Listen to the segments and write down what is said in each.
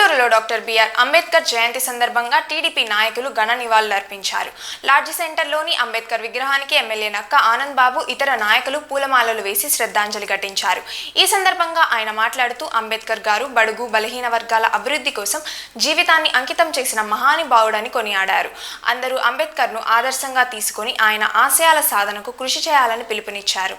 చిత్తూరులో doctor BR Ambedkar జయంతి సందర్భంగా TDP నాయకులు ఘన నివాళులర్పించారు. లాడ్జి సెంటర్లోని అంబేద్కర్ విగ్రహానికి ఎమ్మెల్యే నక్క ఆనంద్ బాబు ఇతర నాయకులు పూలమాలలు వేసి శ్రద్ధాంజలి ఘటించారు. ఈ సందర్భంగా ఆయన మాట్లాడుతూ అంబేద్కర్ గారు బడుగు బలహీన వర్గాల అభివృద్ధి కోసం జీవితాన్ని అంకితం చేసిన మహానుభావుడని కొనియాడారు. అందరూ అంబేద్కర్ను ఆదర్శంగా తీసుకొని ఆయన ఆశయాల సాధనకు కృషి చేయాలని పిలుపునిచ్చారు.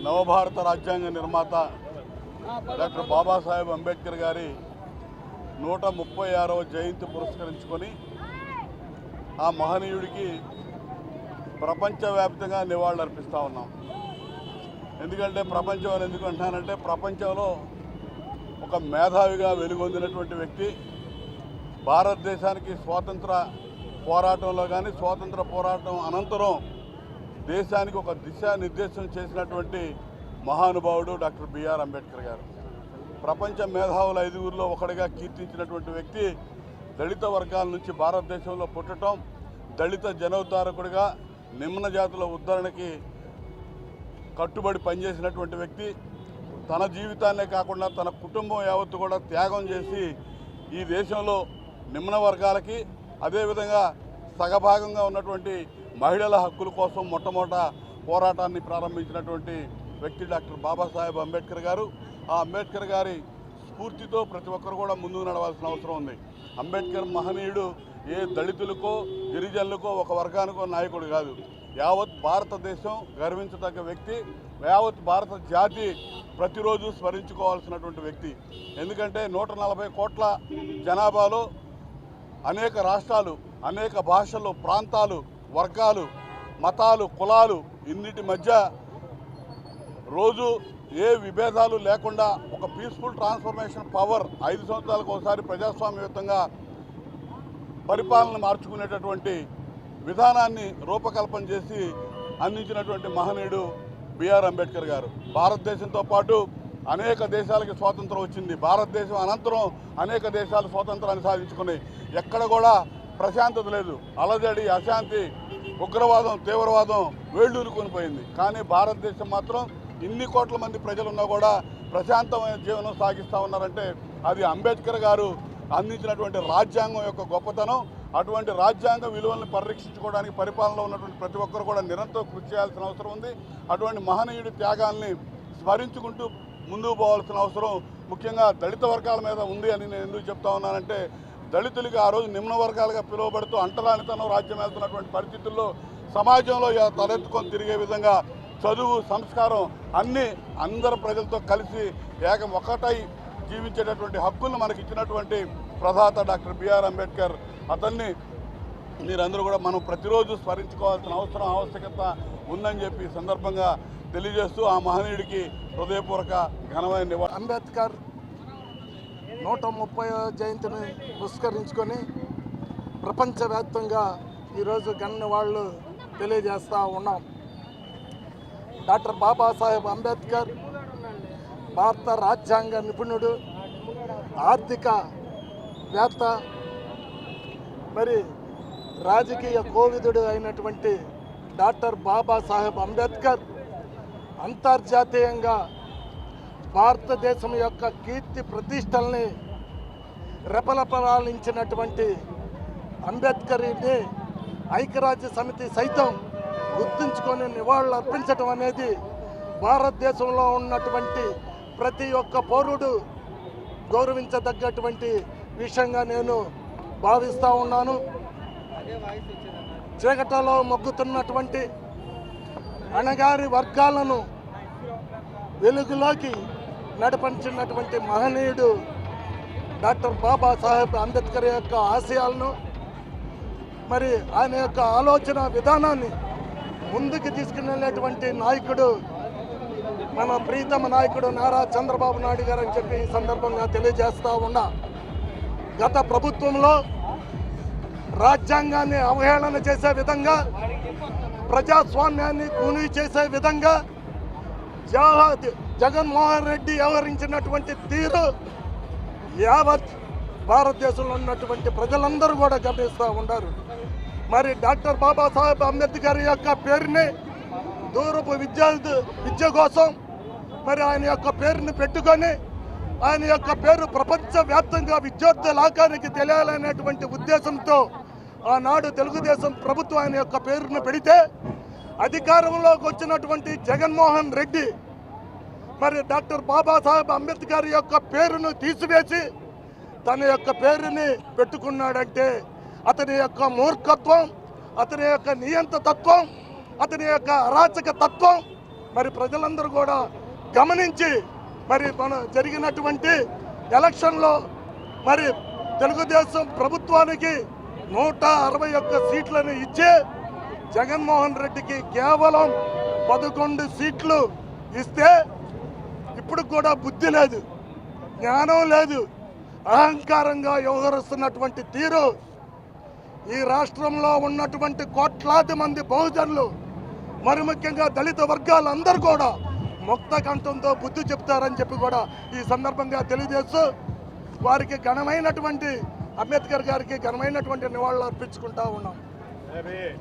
నవభారత రాజ్యాంగ నిర్మాత డాక్టర్ బాబాసాహెబ్ అంబేద్కర్ గారి 136వ జయంతి పురస్కరించుకొని ఆ మహనీయుడికి ప్రపంచవ్యాప్తంగా నివాళులర్పిస్తూ ఉన్నాం. ఎందుకంటే ప్రపంచం అని ఎందుకు అంటున్నానంటే ప్రపంచంలో ఒక మేధావిగా వెలుగొందినటువంటి వ్యక్తి, భారతదేశానికి స్వాతంత్ర పోరాటంలో కానీ స్వాతంత్ర పోరాటం అనంతరం దేశానికి ఒక దిశానిర్దేశం చేసినటువంటి మహానుభావుడు డాక్టర్ బిఆర్ అంబేద్కర్ గారు. ప్రపంచ మేధావుల 5గురిలో ఒకటిగా కీర్తించినటువంటి వ్యక్తి. దళిత వర్గాల నుంచి భారతదేశంలో పుట్టడం, దళిత జనోద్ధారకుడిగా నిమ్న జాతుల ఉద్ధరణకి కట్టుబడి పనిచేసినటువంటి వ్యక్తి. తన జీవితాన్నే కాకుండా తన కుటుంబం యావత్తు కూడా త్యాగం చేసి ఈ దేశంలో నిమ్న వర్గాలకి అదేవిధంగా సగభాగంగా ఉన్నటువంటి మహిళల హక్కుల కోసం మొట్టమొదట పోరాటాన్ని ప్రారంభించినటువంటి వ్యక్తి డాక్టర్ బాబాసాహెబ్ అంబేద్కర్ గారు. ఆ అంబేద్కర్ గారి స్ఫూర్తితో ప్రతి ఒక్కరు కూడా ముందుకు నడవాల్సిన అవసరం ఉంది. అంబేద్కర్ మహనీయుడు ఏ దళితులకో గిరిజనులకో ఒక వర్గానికో నాయకుడు కాదు. యావత్ భారతదేశం గర్వించదగ్గ వ్యక్తి, యావత్ భారత జాతి ప్రతిరోజు స్మరించుకోవాల్సినటువంటి వ్యక్తి. ఎందుకంటే 140 కోట్ల జనాభాలో అనేక రాష్ట్రాలు, అనేక భాషలు, ప్రాంతాలు, వర్గాలు, మతాలు, కులాలు ఇన్నిటి మధ్య రోజు ఏ విభేదాలు లేకుండా ఒక పీస్ఫుల్ ట్రాన్స్ఫర్మేషన్ పవర్ 5 సంవత్సరాలకు ఒకసారి ప్రజాస్వామ్యయుతంగా పరిపాలన మార్చుకునేటటువంటి విధానాన్ని రూపకల్పన చేసి అందించినటువంటి మహనీయుడు బిఆర్ అంబేద్కర్ గారు. భారతదేశంతో పాటు అనేక దేశాలకి స్వాతంత్రం వచ్చింది. భారతదేశం అనంతరం అనేక దేశాలు స్వాతంత్రాన్ని సాధించుకున్నాయి. ఎక్కడ కూడా ప్రశాంతత లేదు. అలజడి, అశాంతి, ఉగ్రవాదం, తీవ్రవాదం వేళ్ళూరుకొని పోయింది. కానీ భారతదేశం మాత్రం ఇన్ని కోట్ల మంది ప్రజలున్నా కూడా ప్రశాంతమైన జీవనం సాగిస్తూ ఉన్నారంటే అది అంబేద్కర్ గారు అందించినటువంటి రాజ్యాంగం యొక్క గొప్పతనం. అటువంటి రాజ్యాంగ విలువలను పరిరక్షించుకోవడానికి పరిపాలనలో ఉన్నటువంటి ప్రతి ఒక్కరు కూడా నిరంతరం కృషి చేయాల్సిన అవసరం ఉంది. అటువంటి మహనీయుడి త్యాగాల్ని స్మరించుకుంటూ ముందుకు పోవాల్సిన అవసరం ముఖ్యంగా దళిత వర్గాల మీద ఉంది అని నేను ఎందుకు చెప్తా ఉన్నానంటే దళితులకి ఆ రోజు నిమ్న వర్గాలుగా పిలువబడుతూ అంటరానితనం రాజ్యం వెళ్తున్నటువంటి పరిస్థితుల్లో సమాజంలో తలెత్తుకొని తిరిగే విధంగా చదువు, సంస్కారం అన్నీ అందరు ప్రజలతో కలిసి ఒకటై జీవించేటటువంటి హక్కులను మనకి ఇచ్చినటువంటి ప్రదాత డాక్టర్ బిఆర్ అంబేద్కర్. అతన్ని మీరందరూ కూడా మనం ప్రతిరోజు స్మరించుకోవాల్సిన ఆవశ్యకత ఉందని చెప్పి ఈ సందర్భంగా తెలియజేస్తూ ఆ మహనీయుడికి హృదయపూర్వక ఘనమైన నివాళులు. అంబేద్కర్ 130వ జయంతిని పురస్కరించుకొని ప్రపంచవ్యాప్తంగా ఈరోజు ఘన నివాళులు తెలియజేస్తూ ఉన్నాం. డాక్టర్ బాబాసాహెబ్ అంబేద్కర్ భారత రాజ్యాంగ నిపుణుడు, ఆర్థిక వేత్త, మరి రాజకీయ కోవిదుడు అయినటువంటి డాక్టర్ బాబాసాహెబ్ అంబేద్కర్ అంతర్జాతీయంగా భారతదేశం యొక్క కీర్తి ప్రతిష్టల్ని రెపరెపలాడించినటువంటి అంబేద్కర్ని ఐక్యరాజ్య సమితి సైతం గుర్తుంచుకొని నివాళులు అర్పించడం అనేది భారతదేశంలో ఉన్నటువంటి ప్రతి ఒక్క పౌరుడు గౌరవించదగ్గటువంటి విషయంగా నేను భావిస్తూ ఉన్నాను. చీకటిలో మొగ్గుతున్నటువంటి అణగారి వర్గాలను వెలుగులోకి నడిపించినటువంటి మహనీయుడు డాక్టర్ బాబాసాహెబ్ అంబేద్కర్ యొక్క ఆశయాలను మరి ఆయన యొక్క ఆలోచన విధానాన్ని ముందుకు తీసుకునేటువంటి నాయకుడు మన ప్రీతమ నాయకుడు నారా చంద్రబాబు నాయుడు గారు అని చెప్పి ఈ సందర్భంగా తెలియజేస్తూ ఉన్నా. గత ప్రభుత్వంలో రాజ్యాంగాన్ని అవహేళన చేసే విధంగా, ప్రజాస్వామ్యాన్ని కూనీ చేసే విధంగా జగన్మోహన్ రెడ్డి వ్యవహరించినటువంటి తీరు యావత్ భారతదేశంలో ఉన్నటువంటి ప్రజలందరూ కూడా గమనిస్తూ ఉన్నారు. మరి డాక్టర్ బాబాసాహెబ్ అంబేద్కర్ యొక్క పేరుని దూరపు విద్య కోసం మరి ఆయన యొక్క పేరుని పెట్టుకొని ఆయన యొక్క పేరు ప్రపంచవ్యాప్తంగా విద్యార్థి లోకానికి తెలియాలనేటువంటి ఉద్దేశంతో ఆనాడు తెలుగుదేశం ప్రభుత్వం ఆయన యొక్క పేరును పెడితే అధికారంలోకి వచ్చినటువంటి జగన్మోహన్ రెడ్డి మరి డాక్టర్ బాబాసాహెబ్ అంబేద్కర్ యొక్క పేరును తీసివేసి తన యొక్క పేరుని పెట్టుకున్నాడంటే అతని యొక్క మూర్ఖత్వం, అతని యొక్క నియంత తత్వం, అతని యొక్క అరాచక తత్వం మరి ప్రజలందరూ కూడా గమనించి మరి మన జరిగినటువంటి ఎలక్షన్లో మరి తెలుగుదేశం ప్రభుత్వానికి 161 సీట్లను ఇచ్చి జగన్మోహన్ రెడ్డికి కేవలం 11 సీట్లు ఇస్తే ఇప్పుడు కూడా బుద్ధి లేదు, జ్ఞానం లేదు, అహంకారంగా వ్యవహరిస్తున్నటువంటి తీరు ఈ రాష్ట్రంలో ఉన్నటువంటి కోట్లాది మంది బహుజనులు మరి ముఖ్యంగా దళిత వర్గాలందరూ కూడా ముక్త కంఠంతో బుద్ధి చెప్తారని చెప్పి కూడా ఈ సందర్భంగా తెలియజేస్తూ వారికి ఘనమైనటువంటి అంబేద్కర్ గారికి ఘనమైనటువంటి నివాళులు అర్పించుకుంటా ఉన్నాం.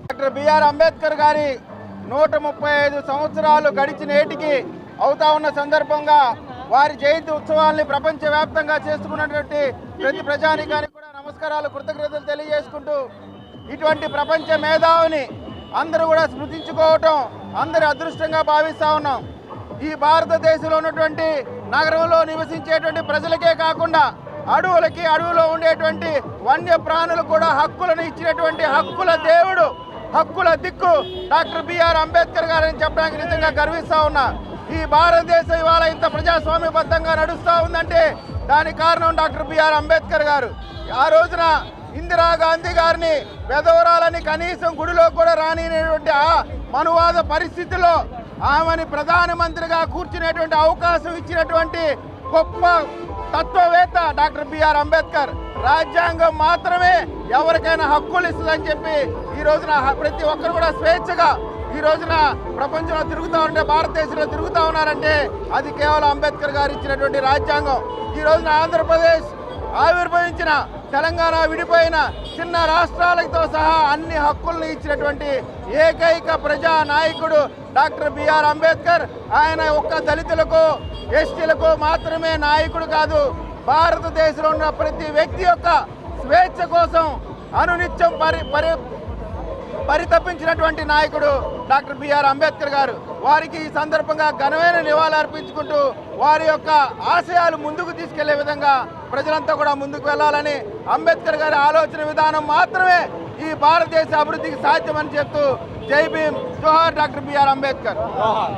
డాక్టర్ బిఆర్ అంబేద్కర్ గారి 135 సంవత్సరాలు గడిచిన ఏటికి అవుతా ఉన్న సందర్భంగా వారి జయంతి ఉత్సవాల్ని ప్రపంచవ్యాప్తంగా చేసుకున్నటువంటి ప్రతి ప్రజానికానికి కూడా నమస్కారాలు, కృతజ్ఞతలు తెలియజేసుకుంటూ ఇటువంటి ప్రపంచ మేధావిని అందరూ కూడా స్మృతించుకోవటం అందరి అదృష్టంగా భావిస్తూ ఉన్నాం. ఈ భారతదేశంలో ఉన్నటువంటి నగరంలో నివసించేటువంటి ప్రజలకే కాకుండా అడవులో ఉండేటువంటి వన్య ప్రాణులు కూడా హక్కులను ఇచ్చినటువంటి హక్కుల దేవుడు, హక్కుల దిక్కు డాక్టర్ బిఆర్ అంబేద్కర్ గారని చెప్పడానికి నిజంగా గర్విస్తూ ఉన్నా. ఈ భారతదేశం ఇవాళ ఇంత ప్రజాస్వామ్యబద్ధంగా నడుస్తూ ఉందంటే దానికి కారణం డాక్టర్ బిఆర్ అంబేద్కర్ గారు. ఆ రోజున ఇందిరాగాంధీ గారిని వెధవరాలని కనీసం గుడిలో కూడా రానిటువంటి ఆ మనువాద పరిస్థితిలో ఆమెని ప్రధానమంత్రిగా కూర్చునేటువంటి అవకాశం ఇచ్చినటువంటి గొప్ప తత్వవేత్త డాక్టర్ బిఆర్ అంబేద్కర్. రాజ్యాంగం మాత్రమే ఎవరికైనా హక్కులు ఇస్తుందని చెప్పి ఈ రోజున ప్రతి ఒక్కరు కూడా స్వేచ్ఛగా ఈ రోజున ప్రపంచంలో తిరుగుతూ ఉంటే, భారతదేశంలో తిరుగుతూ ఉన్నారంటే అది కేవలం అంబేద్కర్ గారు ఇచ్చినటువంటి రాజ్యాంగం. ఈ రోజున ఆంధ్రప్రదేశ్ ఆవిర్భవించిన, తెలంగాణ విడిపోయిన చిన్న రాష్ట్రాలతో సహా అన్ని హక్కులను ఇచ్చినటువంటి ఏకైక ప్రజా నాయకుడు డాక్టర్ బిఆర్ అంబేద్కర్. ఆయన ఒక్క దళితులకు, ఎస్టీలకు మాత్రమే నాయకుడు కాదు, భారతదేశంలో ఉన్న ప్రతి వ్యక్తి యొక్క స్వేచ్ఛ కోసం అనునిత్యం పరితపించినటువంటి నాయకుడు డాక్టర్ బిఆర్ అంబేద్కర్ గారు. వారికి ఈ సందర్భంగా ఘనమైన నివాళులు అర్పించుకుంటూ వారి యొక్క ఆశయాలు ముందుకు తీసుకెళ్లే విధంగా ప్రజలంతా కూడా ముందుకు వెళ్ళాలని, అంబేద్కర్ గారి ఆలోచన విధానం మాత్రమే ఈ భారతదేశ అభివృద్ధికి సాధ్యమని చెప్తూ జై భీమ్, జోహార్ డాక్టర్ బిఆర్ అంబేద్కర్.